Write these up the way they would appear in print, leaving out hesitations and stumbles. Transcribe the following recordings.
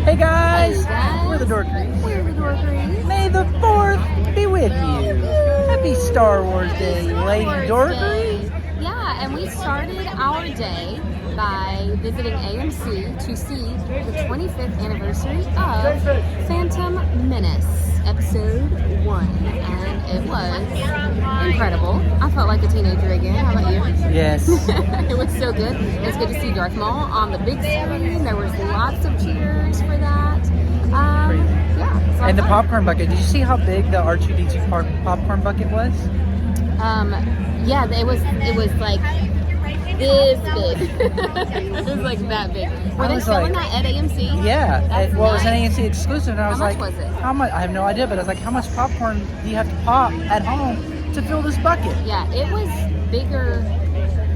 Hey guys, Hey guys. we're the Dorkeries. We're the Dorkeries. May the 4th be with you. Happy Star Wars Day, Lady Dorkery. Yeah, and we started our day by visiting AMC to see the 25th anniversary of Phantom Menace, Episode 1. And it was incredible. I felt like a teenager again. How about you? Yes. It was so good. It's good to see Darth Maul on the big screen. There was lots of cheers for that. Yeah. And the popcorn bucket. Did you see how big the R2-D2 popcorn bucket was? Yeah, it was like this big. It was like that big. Were they selling that at AMC? Yeah. That's It was an nice. AMC exclusive, and I was How much was it? how much? I have no idea, but I was like, how much popcorn do you have to pop at home to fill this bucket? Yeah, it was bigger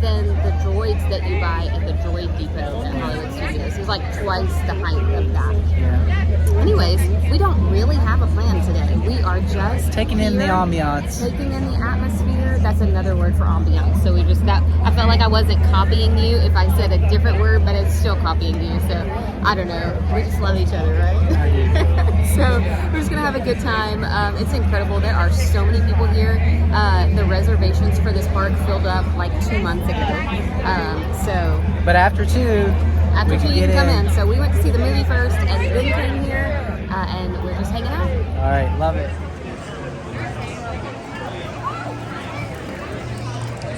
than the droids that you buy at the Droid Depot at Hollywood Studios. It was like twice the height of that. Yeah. Anyways, we don't really have a plan today. We are just Taking in the here, ambiance. taking in the atmosphere. That's another word for ambiance. So I felt like I wasn't copying you if I said a different word, but it's still copying you. So I don't know. We just love each other, right? So we're just gonna have a good time. It's incredible. There are so many people here. The reservations for this park filled up like 2 months ago. But after 2, After we 2 can you get can come in. in. So we went to see the movie first and then came here and we're just hanging out. All right, love it.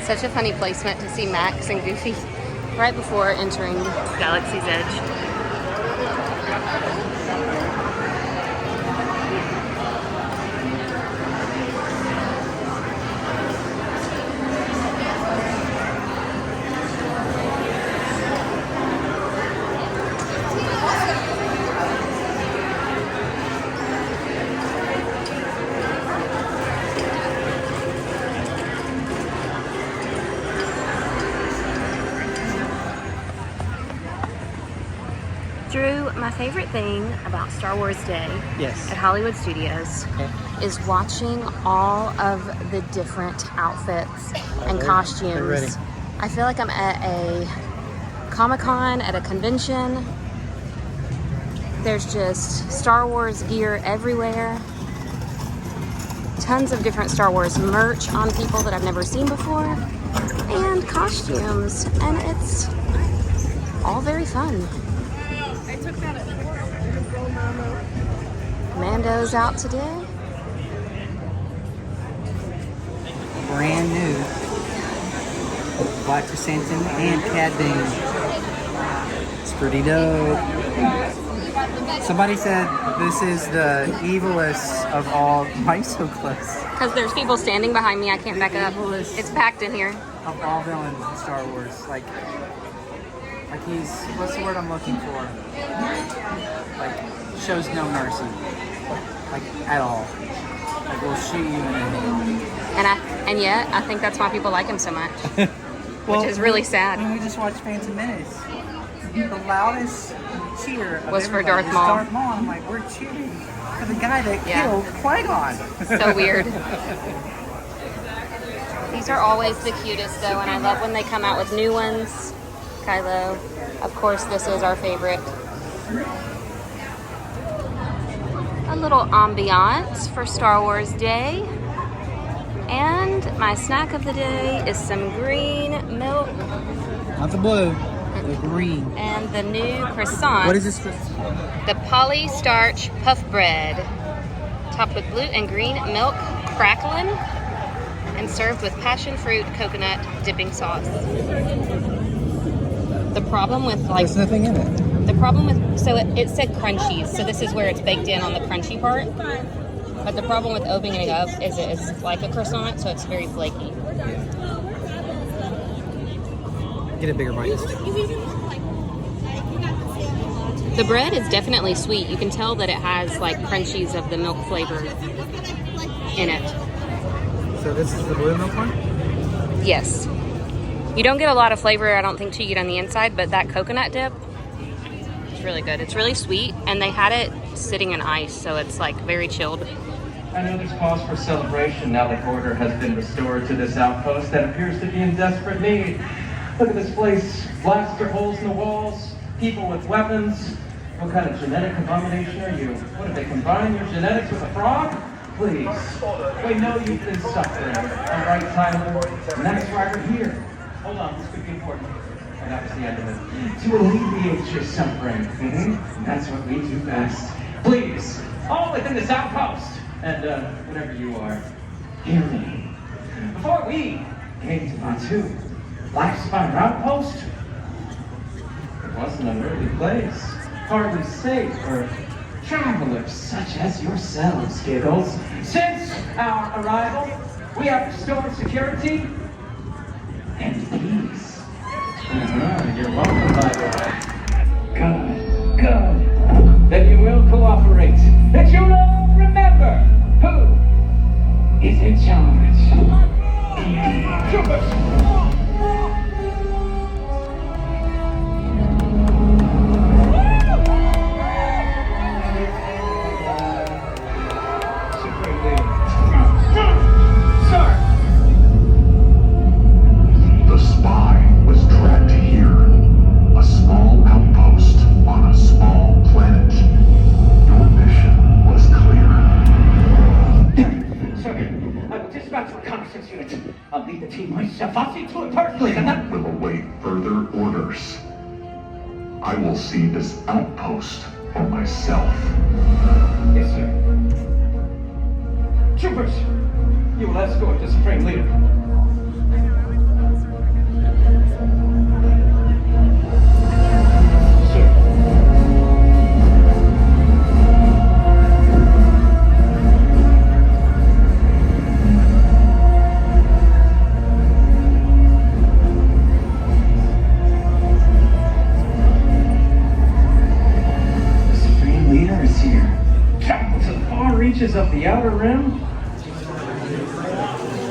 Such a funny placement to see Max and Goofy right before entering Galaxy's Edge. Drew, my favorite thing about Star Wars Day Yes. at Hollywood Studios is watching all of the different outfits and They're costumes. ready. I feel like I'm at a Comic-Con, at a convention. There's just Star Wars gear everywhere. Tons of different Star Wars merch on people that I've never seen before. And costumes. And it's all very fun. Mando's out today. Brand new Black Chrysanthemum and Cad Bane. It's pretty dope. Somebody said this is the evilest of all. Why are you so close? Because there's people standing behind me. I can't back up. Evilest It's packed in here. of all villains in Star Wars. Like he's, what's the word I'm looking for? Like, shows no mercy. Like, at all. Like, we'll shoot you in the head. And yet, I think that's why people like him so much. Well, Which is really sad. When we just watched Phantom Menace, the loudest cheer of Was for everybody Darth is Maul. Darth Maul. I'm like, we're cheering for the guy that killed Qui-Gon. So weird. These are always the cutest, though, and I love when they come out with new ones. Kylo. Of course, this is our favorite. A little ambiance for Star Wars Day. And my snack of the day is some green milk Not the blue, the green. and the new croissant. What is this? The poly-starch puff bread, topped with blue and green milk crackling, and served with passion fruit coconut dipping sauce. The problem with There's nothing in it. so it said crunchies, so this is where it's baked in on the crunchy part. But the problem with opening it up is it's like a croissant, so it's very flaky. Get a bigger bite. The bread is definitely sweet. You can tell that it has like crunchies of the milk flavor in it. So this is the blue milk one? Yes. You don't get a lot of flavor, I don't think, till you get on the inside, but that coconut dip is really good. It's really sweet, and they had it sitting in ice, so it's like very chilled. I know there's cause for celebration now that order has been restored to this outpost that appears to be in desperate need. Look at this place, blaster holes in the walls, people with weapons. What kind of genetic abomination are you? What, are they combining your genetics with a frog? Please. We know you've been suffering. All right, Tyler. Next right here. Hold on, this could be important. And that was the end of it. To alleviate your suffering. That's what we do best. Please, all within this outpost. And whatever you are, hear me. Before we came to Batu, life's fire outpost, it wasn't an earthly place. Hardly safe for travelers such as yourselves, Giggles. Since our arrival, we have restored security and peace. You're welcome, by the way. Good. Then you will cooperate. That you will remember who is in charge. Troopers! The spy was dragged here, a small outpost on a small planet. Your mission was clear. Sir, I will dispatch a reconnaissance unit. I'll lead the team myself. I'll see to it personally. And that Will await further orders. I will see this outpost for myself. Yes, sir. Troopers, you will escort the Supreme Leader. Sir. The Supreme Leader is here. Travel to the far reaches of the Outer Rim.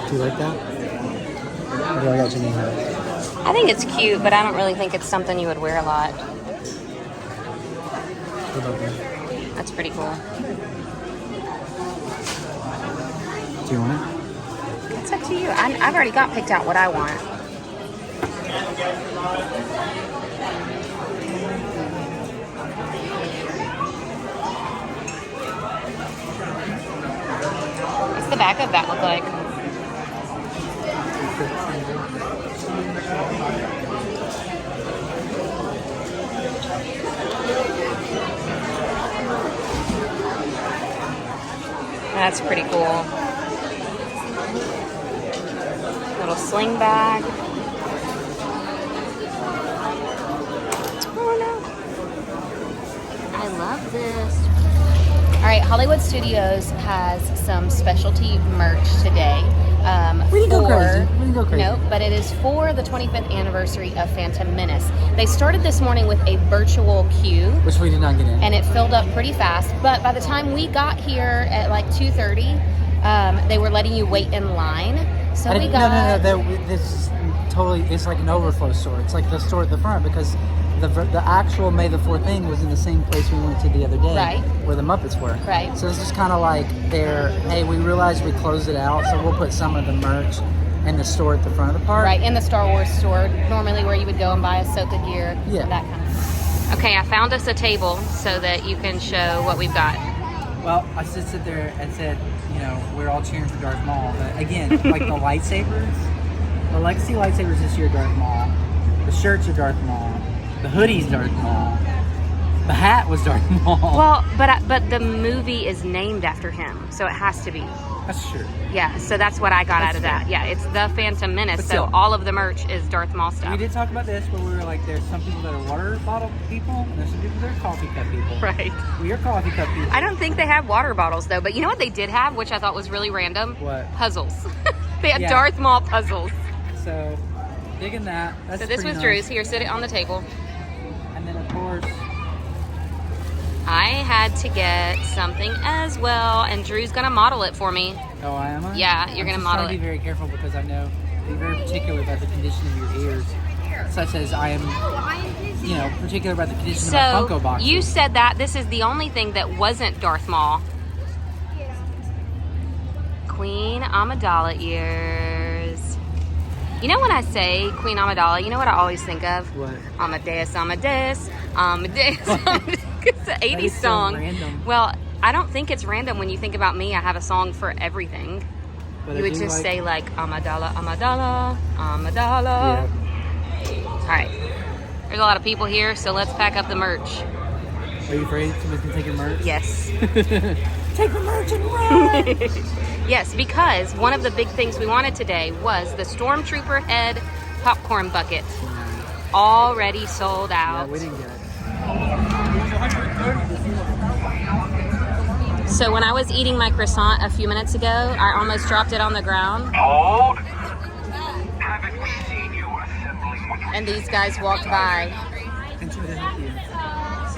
Do you like that? Or do I got Janine hat? I think it's cute, but I don't really think it's something you would wear a lot. What about that? That's pretty cool. Do you want it? It's up to you. I've already got picked out what I want. What's the back of that look like? That's pretty cool. Little sling bag. Oh no. I love this. All right, Hollywood Studios has some specialty merch today. We didn't go crazy. We didn't go crazy. No, but it is for the 25th anniversary of Phantom Menace. They started this morning with a virtual queue, Which we did not get in. and it filled up pretty fast. But by the time we got here at like 2:30, they were letting you wait in line. So I we didn't- got. This is totally, it's like an overflow store. It's like the store at the front because the actual May the 4th thing was in the same place we went to the other day. Right. Where the Muppets were. Right. So this is kind of like hey, we realized we closed it out, so we'll put some of the merch in the store at the front of the park. Right, in the Star Wars store, normally where you would go and buy Ahsoka gear, Yeah. that kind of thing. Okay, I found us a table so that you can show what we've got. Well, I just sit there and said, we're all cheering for Darth Maul, but again, like the lightsabers, the Legacy lightsabers this year, Darth Maul. The shirts are Darth Maul. The hoodies, Darth Maul. The hat was Darth Maul. Well, but the movie is named after him, so it has to be. That's true. Yeah, so that's what I got That's out of fair. that. Yeah, it's the Phantom Menace, But so still. all of the merch is Darth Maul stuff. We did talk about this, where we were like, there's some people that are water bottle people, and there's some people that are coffee cup people. Right. We are coffee cup people. I don't think they have water bottles though, but you know what they did have, which I thought was really random? What? Puzzles. They had Yeah. Darth Maul puzzles. So, digging that. That's So this pretty was nice. Drew's. Here, sit it on the table. And then, of course, I had to get something as well, and Drew's gonna model it for me. oh, I am? Yeah, you're gonna I'm just model trying to it. be very careful because I know, be very particular about the condition of your ears. Such as I am, particular about the condition of my So Funko boxes. you said that this is the only thing that wasn't Darth Maul. Queen Amidala ears. You know when I say Queen Amidala, you know what I always think of? What? Amadeus, Amadeus, Amadeus. It's an 80s is so song. random. Well, I don't think it's random when you think about me. I have a song for everything. But You I would do just like- say like Amidala, Amidala, Amidala. Yeah. All right. There's a lot of people here, so let's pack up the merch. Are you afraid somebody's gonna take your merch? Yes. Take the merch and run! Yes, because one of the big things we wanted today was the Stormtrooper head popcorn bucket. Already sold Yeah, out. we didn't get it. So when I was eating my croissant a few minutes ago, I almost dropped it on the ground. Hold! Haven't we seen you assembling what And these guys walked by And try to help you.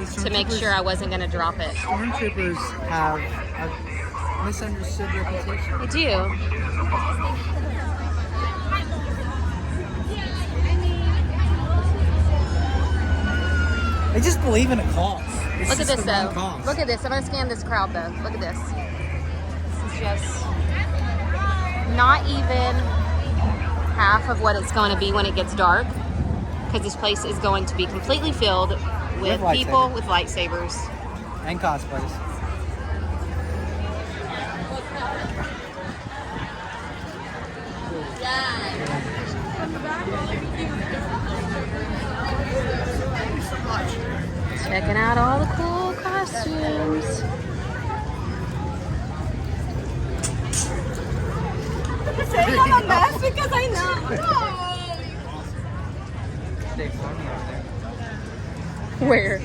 See, to make sure I wasn't going to drop it. Stormtroopers have a misunderstood reputation. I do. They just believe in a cause. It's Look at just this the wrong though. cause. Look at this. I'm going to scan this crowd though. Look at this. This is just not even half of what it's going to be when it gets dark, because this place is going to be completely filled with With people with lightsabers. And cosplays. Checking out all the cool costumes. Saying I'm a mess because I know. They flown me over there. Where?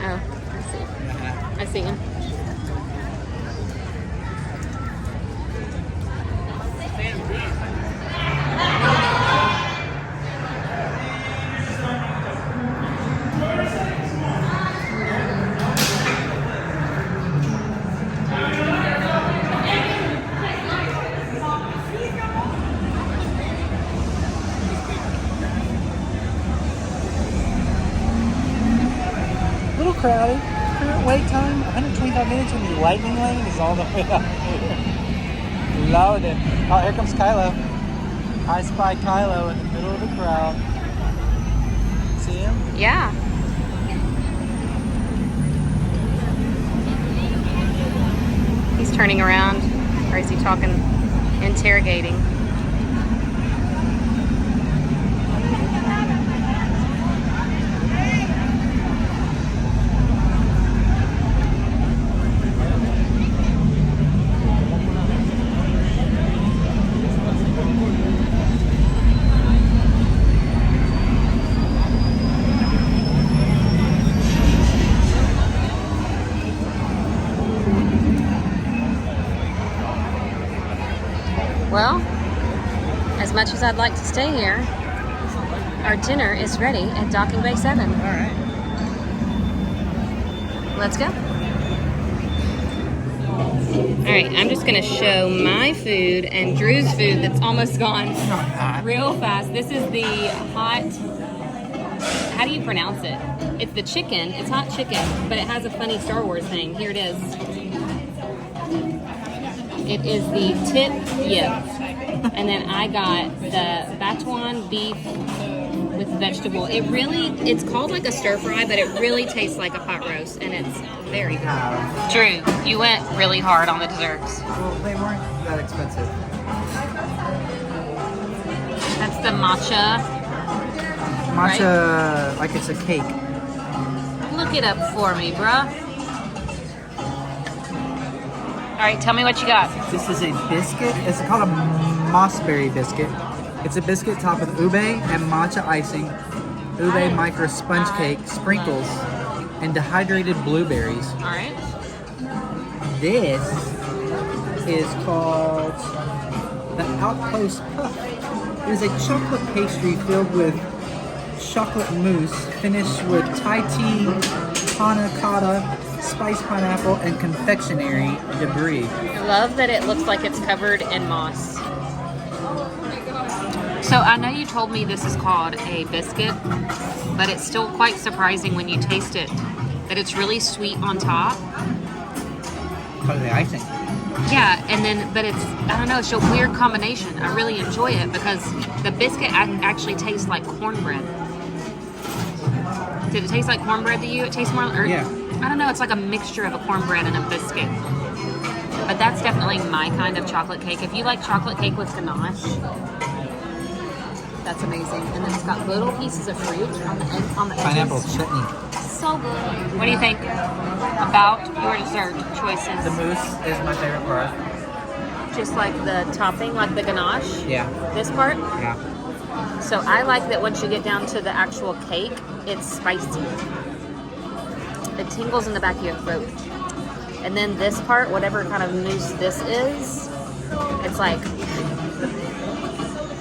Oh, I see. I see him. Little crowded. Current wait time 125 minutes when the lightning lane is all the way up here. Loaded. Oh, here comes Kylo. I spy Kylo in the middle of the crowd. See him? Yeah. He's turning around, or is he talking, interrogating? Well, as much as I'd like to stay here, our dinner is ready at Docking Bay 7. All right. Let's go. All right, I'm just gonna show my food and Drew's food that's almost gone real fast. This is the hot, how do you pronounce it? It's the chicken, it's hot chicken, but it has a funny Star Wars thing. Here it is. It is the tip yip. And then I got the Batuan beef with vegetable. It's called like a stir fry, but it really tastes like a pot roast, and it's very good. Drew, you went really hard on the desserts. Well, they weren't that expensive. That's the matcha. Matcha, like it's a cake. Look it up for me, bruh. All right, tell me what you got. This is a biscuit. It's called a mossberry biscuit. It's a biscuit topped with ube and matcha icing, ube micro sponge cake, sprinkles, and dehydrated blueberries. All right. This is called the Outpost Puff. It is a chocolate pastry filled with chocolate mousse, finished with Thai tea, panna cotta, spiced pineapple, and confectionery debris. I love that it looks like it's covered in moss. So I know you told me this is called a biscuit, but it's still quite surprising when you taste it that it's really sweet on top. Because of the icing. Yeah, and then, but it's, I don't know, it's a weird combination. I really enjoy it because the biscuit actually tastes like cornbread. Did it taste like cornbread to you? It tastes more, or, Yeah. I don't know, it's like a mixture of a cornbread and a biscuit. But that's definitely my kind of chocolate cake. If you like chocolate cake with ganache, that's amazing. And then it's got little pieces of fruit on the edges. Pineapple chutney. So good. What do you think about your dessert choices? The mousse is my favorite part. Just like the topping, like the ganache? Yeah. This part? Yeah. So I like that once you get down to the actual cake, it's spicy. It tingles in the back of your throat. And then this part, whatever kind of mousse this is, it's like,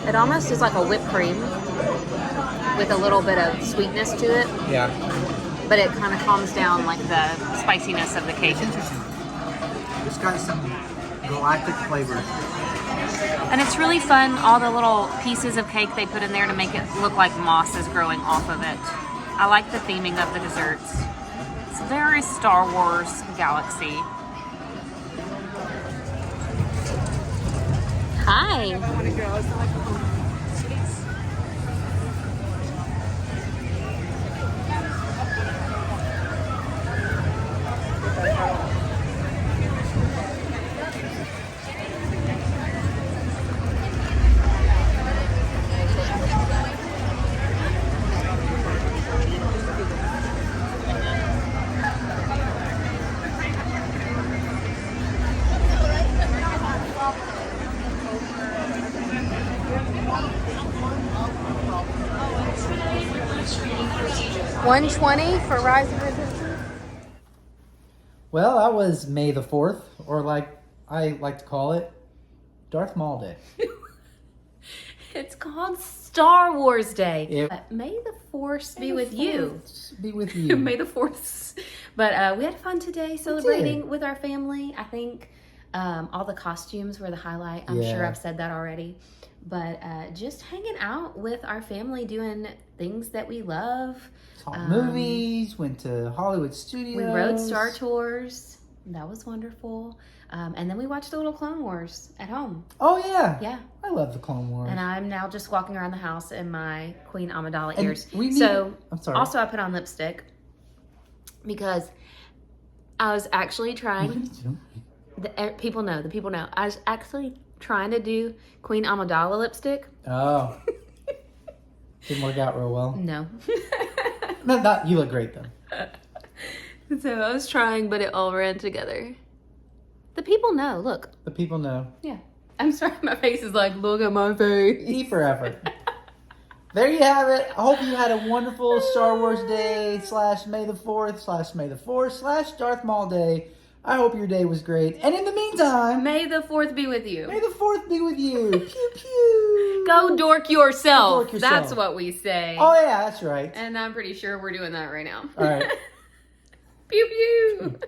it almost is like a whipped cream with a little bit of sweetness to it, Yeah. but it kind of calms down like the spiciness of the cake. It's interesting. It's got some galactic flavors. And it's really fun, all the little pieces of cake they put in there to make it look like moss is growing off of it. I like the theming of the desserts. It's very Star Wars Galaxy. Hi. $120 for Rise of Resistance. Well, that was May the 4th, or like I like to call it, Darth Maul Day. It's called Star Wars Day. Yep. May the Force be with you. Be with you. May the Force. But we had fun today celebrating with our family. I think all the costumes were the highlight. I'm sure Yeah. I've said that already. But just hanging out with our family, doing things that we love. Saw movies, went to Hollywood Studios. We rode Star Tours. That was wonderful. And then we watched the little Clone Wars at home. Oh, yeah. Yeah. I love the Clone Wars. And I'm now just walking around the house in my Queen Amidala And ears. we need- So, I'm sorry. also I put on lipstick because I was actually trying. The people know. I was actually trying to do Queen Amidala lipstick. Oh. Didn't work out real well. No. No, not, you look great, though. So I was trying, but it all ran together. The people know. Look. The people know. Yeah. I'm sorry. My face is like, look at my face. E for effort. There you have it. I hope you had a wonderful Star Wars Day / May the 4th / May the 4th / Darth Maul Day. I hope your day was great. And in the meantime, May the 4th be with you. May the 4th be with you. Pew pew. Go dork yourself. Go dork yourself. That's what we say. Oh, yeah, that's right. And I'm pretty sure we're doing that right now. All right. Pew pew.